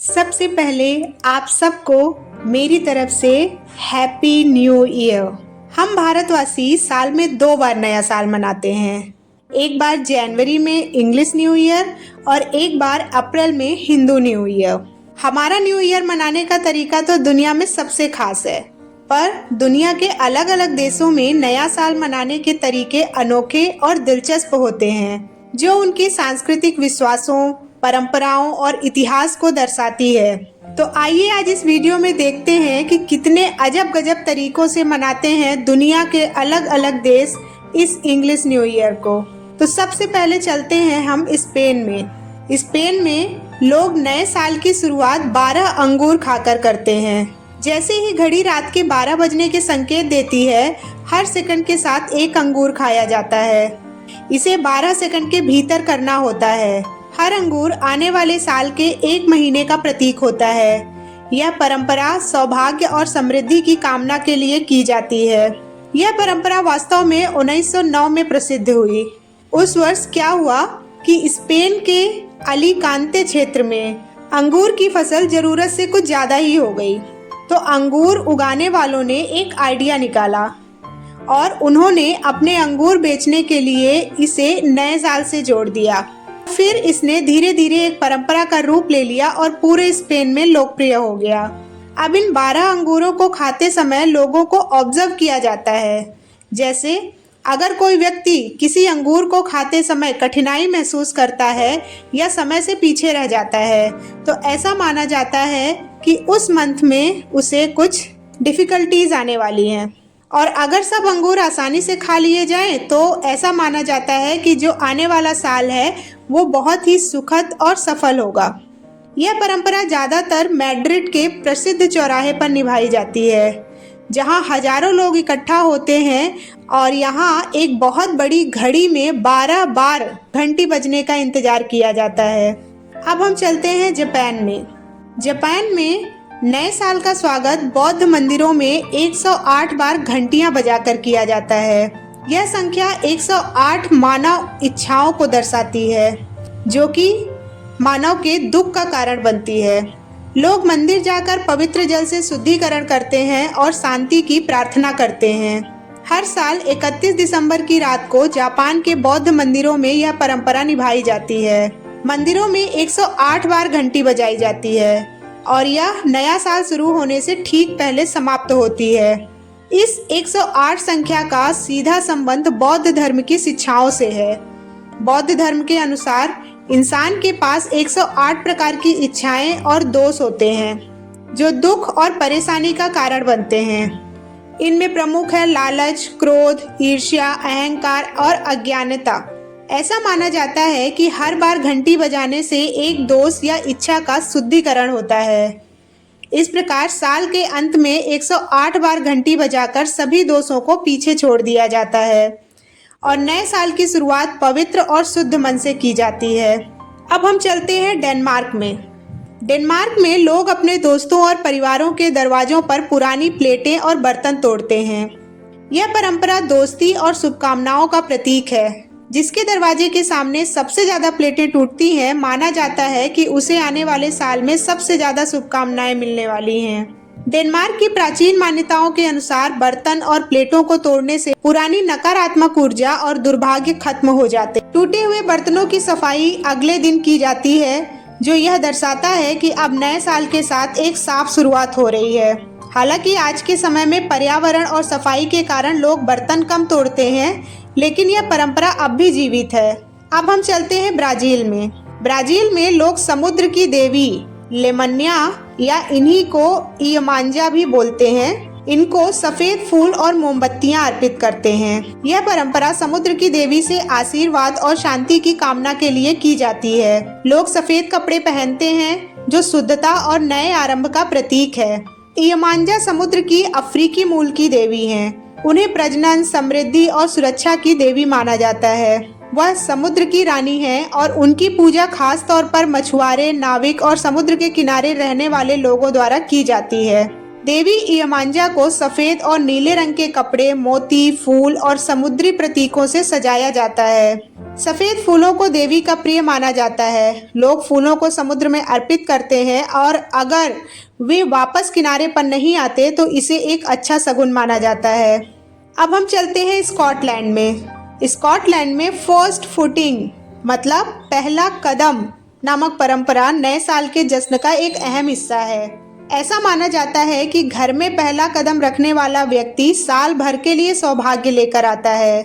सबसे पहले आप सबको मेरी तरफ से हैप्पी न्यू ईयर। हम भारतवासी साल में 2 बार नया साल मनाते हैं। एक बार जनवरी में इंग्लिश न्यू ईयर और एक बार अप्रैल में हिंदू न्यू ईयर। हमारा न्यू ईयर मनाने का तरीका तो दुनिया में सबसे खास है, पर दुनिया के अलग अलग देशों में नया साल मनाने के तरीके अनोखे और दिलचस्प होते हैं, जो उनके सांस्कृतिक विश्वासों, परंपराओं और इतिहास को दर्शाती है। तो आइए आज इस वीडियो में देखते हैं कि कितने अजब गजब तरीकों से मनाते हैं दुनिया के अलग अलग देश इस इंग्लिश न्यू ईयर को। तो सबसे पहले चलते हैं हम स्पेन में। स्पेन में लोग नए साल की शुरुआत 12 अंगूर खाकर करते हैं। जैसे ही घड़ी रात के 12 बजने के संकेत देती है, हर सेकंड के साथ एक अंगूर खाया जाता है। इसे 12 सेकंड के भीतर करना होता है। हर अंगूर आने वाले साल के 1 महीने का प्रतीक होता है। यह परंपरा सौभाग्य और समृद्धि की कामना के लिए की जाती है। यह परंपरा वास्तव में 1909 में प्रसिद्ध हुई। उस वर्ष क्या हुआ कि स्पेन के अलीकांते क्षेत्र में अंगूर की फसल जरूरत से कुछ ज्यादा ही हो गई। तो अंगूर उगाने वालों ने एक आइडिया निकाला और उन्होंने अपने अंगूर बेचने के लिए इसे नए साल से जोड़ दिया। फिर इसने धीरे धीरे एक परंपरा का रूप ले लिया और पूरे स्पेन में लोकप्रिय हो गया। अब इन 12 अंगूरों को खाते समय लोगों को ऑब्जर्व किया जाता है। जैसे अगर कोई व्यक्ति किसी अंगूर को खाते समय कठिनाई महसूस करता है या समय से पीछे रह जाता है, तो ऐसा माना जाता है कि उस मंथ में उसे कुछ डिफिकल्टीज आने वाली हैं। और अगर सब अंगूर आसानी से खा लिए जाएं, तो ऐसा माना जाता है कि जो आने वाला साल है वो बहुत ही सुखद और सफल होगा। यह परंपरा ज़्यादातर मैड्रिड के प्रसिद्ध चौराहे पर निभाई जाती है, जहां हजारों लोग इकट्ठा होते हैं और यहां एक बहुत बड़ी घड़ी में 12 बार घंटी बजने का इंतजार किया जाता है। अब हम चलते हैं जापान में। जापान में नए साल का स्वागत बौद्ध मंदिरों में 108 बार घंटियां बजाकर किया जाता है। यह संख्या 108 मानव इच्छाओं को दर्शाती है, जो कि मानव के दुख का कारण बनती है। लोग मंदिर जाकर पवित्र जल से शुद्धिकरण करते हैं और शांति की प्रार्थना करते हैं। हर साल 31 दिसंबर की रात को जापान के बौद्ध मंदिरों में यह परंपरा निभाई जाती है। मंदिरों में 108 बार घंटी बजाई जाती है और यह नया साल शुरू होने से ठीक पहले समाप्त होती है। इस 108 संख्या का सीधा संबंध बौद्ध धर्म की शिक्षाओं से है। बौद्ध धर्म के अनुसार इंसान के पास 108 प्रकार की इच्छाएं और दोष होते हैं, जो दुख और परेशानी का कारण बनते हैं। इनमें प्रमुख है लालच, क्रोध, ईर्ष्या, अहंकार और अज्ञानता। ऐसा माना जाता है कि हर बार घंटी बजाने से एक दोष या इच्छा का शुद्धिकरण होता है। इस प्रकार साल के अंत में 108 बार घंटी बजाकर सभी दोषों को पीछे छोड़ दिया जाता है और नए साल की शुरुआत पवित्र और शुद्ध मन से की जाती है। अब हम चलते हैं डेनमार्क में। डेनमार्क में लोग अपने दोस्तों और परिवारों के दरवाजों पर पुरानी प्लेटें और बर्तन तोड़ते हैं। यह परंपरा दोस्ती और शुभकामनाओं का प्रतीक है। जिसके दरवाजे के सामने सबसे ज्यादा प्लेटें टूटती हैं, माना जाता है कि उसे आने वाले साल में सबसे ज्यादा शुभकामनाएं मिलने वाली हैं। डेनमार्क की प्राचीन मान्यताओं के अनुसार बर्तन और प्लेटों को तोड़ने से पुरानी नकारात्मक ऊर्जा और दुर्भाग्य खत्म हो जाते। टूटे हुए बर्तनों की सफाई अगले दिन की जाती है, जो यह दर्शाता है कि अब नए साल के साथ एक साफ शुरुआत हो रही है। हालांकि आज के समय में पर्यावरण और सफाई के कारण लोग बर्तन कम तोड़ते हैं, लेकिन यह परंपरा अब भी जीवित है। अब हम चलते हैं ब्राजील में। ब्राजील में लोग समुद्र की देवी लेमन्या या इन्हीं को इयमांजा भी बोलते हैं, इनको सफेद फूल और मोमबत्तियां अर्पित करते हैं। यह परंपरा समुद्र की देवी से आशीर्वाद और शांति की कामना के लिए की जाती है। लोग सफेद कपड़े पहनते हैं, जो शुद्धता और नए आरंभ का प्रतीक है। इयमांजा समुद्र की अफ्रीकी मूल की देवी हैं। उन्हें प्रजनन, समृद्धि और सुरक्षा की देवी माना जाता है। वह समुद्र की रानी हैं और उनकी पूजा खास तौर पर मछुआरे, नाविक और समुद्र के किनारे रहने वाले लोगों द्वारा की जाती है। देवी इयमांजा को सफेद और नीले रंग के कपड़े, मोती, फूल और समुद्री प्रतीकों से सजाया जाता है। सफेद फूलों को देवी का प्रिय माना जाता है। लोग फूलों को समुद्र में अर्पित करते हैं और अगर वे वापस किनारे पर नहीं आते तो इसे एक अच्छा शगुन माना जाता है। अब हम चलते हैं स्कॉटलैंड में। स्कॉटलैंड में फर्स्ट फुटिंग मतलब पहला कदम नामक परंपरा नए साल के जश्न का एक अहम हिस्सा है। ऐसा माना जाता है कि घर में पहला कदम रखने वाला व्यक्ति साल भर के लिए सौभाग्य लेकर आता है।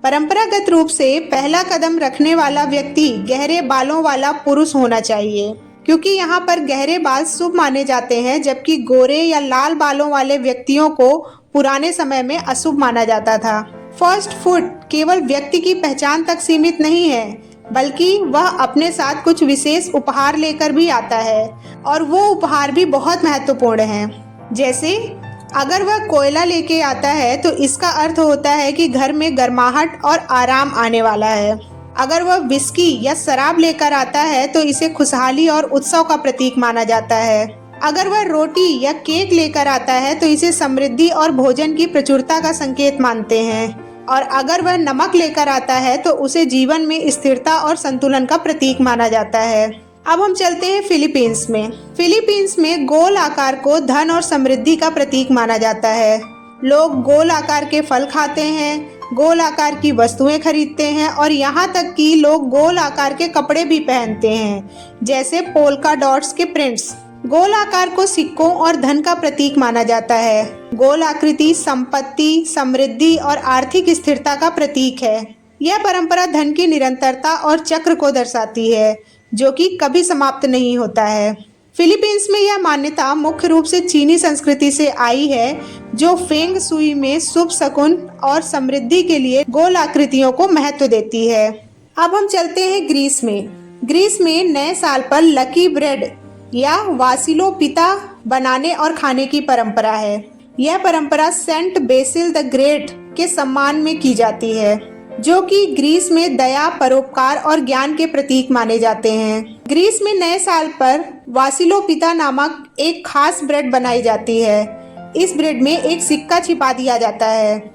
परंपरागत रूप से पहला कदम रखने वाला व्यक्ति गहरे बालों वाला पुरुष होना चाहिए, क्योंकि यहाँ पर गहरे बाल शुभ माने जाते हैं, जबकि गोरे या लाल बालों वाले व्यक्तियों को पुराने समय में अशुभ माना जाता था। फर्स्ट फुट केवल व्यक्ति की पहचान तक सीमित नहीं है, बल्कि वह अपने साथ कुछ विशेष उपहार लेकर भी आता है और वो उपहार भी बहुत महत्वपूर्ण हैं। जैसे अगर वह कोयला लेके आता है तो इसका अर्थ होता है कि घर में गर्माहट और आराम आने वाला है। अगर वह विस्की या शराब लेकर आता है तो इसे खुशहाली और उत्सव का प्रतीक माना जाता है। अगर वह रोटी या केक लेकर आता है तो इसे समृद्धि और भोजन की प्रचुरता का संकेत मानते हैं। और अगर वह नमक लेकर आता है तो उसे जीवन में स्थिरता और संतुलन का प्रतीक माना जाता है। अब हम चलते हैं फिलीपींस में। फिलीपींस में गोल आकार को धन और समृद्धि का प्रतीक माना जाता है। लोग गोल आकार के फल खाते हैं, गोल आकार की वस्तुएं खरीदते हैं और यहाँ तक कि लोग गोल आकार के कपड़े भी पहनते हैं, जैसे पोल्का डॉट्स के प्रिंट्स। गोल आकार को सिक्कों और धन का प्रतीक माना जाता है। गोल आकृति संपत्ति, समृद्धि और आर्थिक स्थिरता का प्रतीक है। यह परंपरा धन की निरंतरता और चक्र को दर्शाती है, जो कि कभी समाप्त नहीं होता है। फिलीपींस में यह मान्यता मुख्य रूप से चीनी संस्कृति से आई है, जो फेंग सुई में शुभ शकुन और समृद्धि के लिए गोल आकृतियों को महत्व देती है। अब हम चलते हैं ग्रीस में। ग्रीस में नए साल पर लकी ब्रेड या वासिलो पिता बनाने और खाने की परंपरा है। यह परंपरा सेंट बेसिल द ग्रेट के सम्मान में की जाती है, जो कि ग्रीस में दया, परोपकार और ज्ञान के प्रतीक माने जाते हैं। ग्रीस में नए साल पर वासिलो पिता नामक एक खास ब्रेड बनाई जाती है। इस ब्रेड में एक सिक्का छिपा दिया जाता है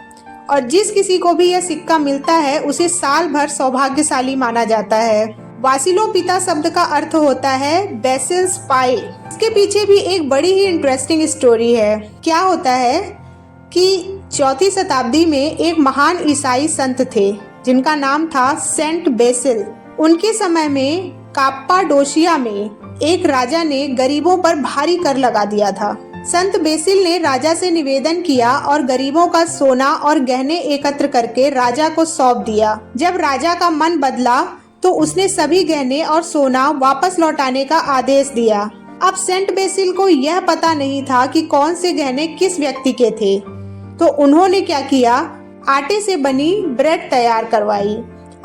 और जिस किसी को भी यह सिक्का मिलता है उसे साल भर सौभाग्यशाली माना जाता है। वासिलो पिता शब्द का अर्थ होता है बेसिल्स पाई। इसके पीछे भी एक बड़ी ही इंटरेस्टिंग स्टोरी है। क्या होता है कि 4वीं शताब्दी में एक महान ईसाई संत थे जिनका नाम था सेंट बेसिल। उनके समय में काप्पाडोशिया में एक राजा ने गरीबों पर भारी कर लगा दिया था। संत बेसिल ने राजा से निवेदन किया और गरीबों का सोना और गहने एकत्र करके राजा को सौंप दिया। जब राजा का मन बदला तो उसने सभी गहने और सोना वापस लौटाने का आदेश दिया। अब सेंट बेसिल को यह पता नहीं था कि कौन से गहने किस व्यक्ति के थे, तो उन्होंने क्या किया, आटे से बनी ब्रेड तैयार करवाई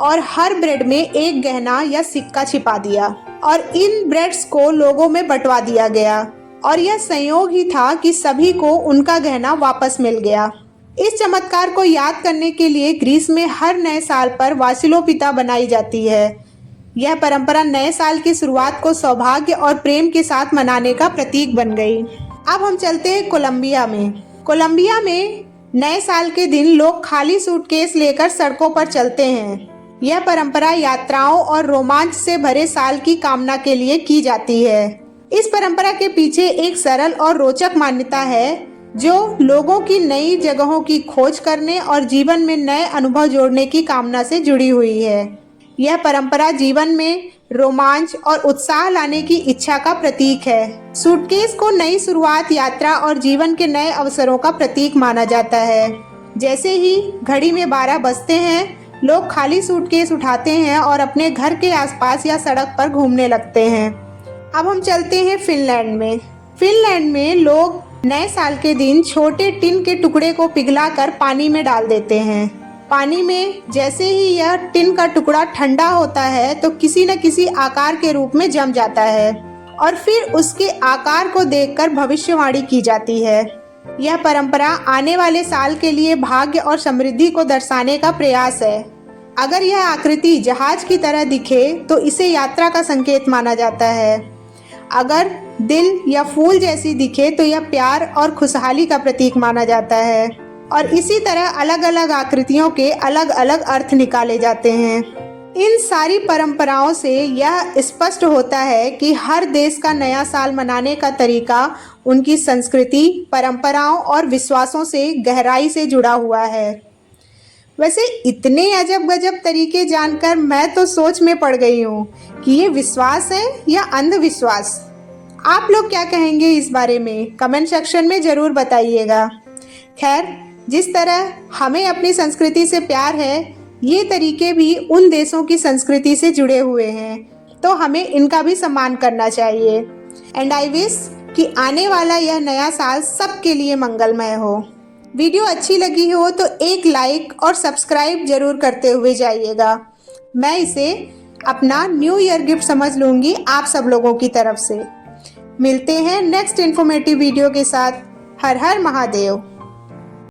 और हर ब्रेड में एक गहना या सिक्का छिपा दिया और इन ब्रेड्स को लोगों में बंटवा दिया गया। और यह संयोग ही था कि सभी को उनका गहना वापस मिल गया। इस चमत्कार को याद करने के लिए ग्रीस में हर नए साल पर वासिलो पिता बनाई जाती है। यह परंपरा नए साल की शुरुआत को सौभाग्य और प्रेम के साथ मनाने का प्रतीक बन गई। अब हम चलते हैं कोलंबिया में। कोलंबिया में नए साल के दिन लोग खाली सूटकेस लेकर सड़कों पर चलते हैं। यह परंपरा यात्राओं और रोमांच से भरे साल की कामना के लिए की जाती है। इस परंपरा के पीछे एक सरल और रोचक मान्यता है, जो लोगों की नई जगहों की खोज करने और जीवन में नए अनुभव जोड़ने की कामना से जुड़ी हुई है। यह परंपरा जीवन में रोमांच और उत्साह लाने की इच्छा का प्रतीक है। सूटकेस को नई शुरुआत, यात्रा और जीवन के नए अवसरों का प्रतीक माना जाता है। जैसे ही घड़ी में 12 बजते हैं, लोग खाली सूटकेस उठाते हैं और अपने घर के आसपास या सड़क पर घूमने लगते हैं। अब हम चलते हैं फिनलैंड में। फिनलैंड में लोग नए साल के दिन छोटे टिन के टुकड़े को पिघलाकर पानी में डाल देते हैं। पानी में जैसे ही यह टिन का टुकड़ा ठंडा होता है तो किसी न किसी आकार के रूप में जम जाता है और फिर उसके आकार को देखकर भविष्यवाणी की जाती है। यह परंपरा आने वाले साल के लिए भाग्य और समृद्धि को दर्शाने का प्रयास है। अगर यह आकृति जहाज की तरह दिखे तो इसे यात्रा का संकेत माना जाता है। अगर दिल या फूल जैसी दिखे तो यह प्यार और खुशहाली का प्रतीक माना जाता है। और इसी तरह अलग अलग आकृतियों के अलग अलग अर्थ निकाले जाते हैं। इन सारी परंपराओं से यह स्पष्ट होता है कि हर देश का नया साल मनाने का तरीका उनकी संस्कृति, परंपराओं और विश्वासों से गहराई से जुड़ा हुआ है। वैसे इतने अजब गजब तरीके जानकर मैं तो सोच में पड़ गई हूँ कि ये विश्वास है या अंधविश्वास। आप लोग क्या कहेंगे इस बारे में? कमेंट सेक्शन में ज़रूर बताइएगा। खैर, जिस तरह हमें अपनी संस्कृति से प्यार है, ये तरीके भी उन देशों की संस्कृति से जुड़े हुए हैं, तो हमें इनका भी सम्मान करना चाहिए। एंड आई विश कि आने वाला यह नया साल सबके लिए मंगलमय हो। वीडियो अच्छी लगी हो तो एक लाइक और सब्सक्राइब जरूर करते हुए जाइएगा। मैं इसे अपना न्यू ईयर गिफ्ट समझ लूँगी आप सब लोगों की तरफ से। मिलते हैं नेक्स्ट इन्फॉर्मेटिव वीडियो के साथ। हर हर महादेव।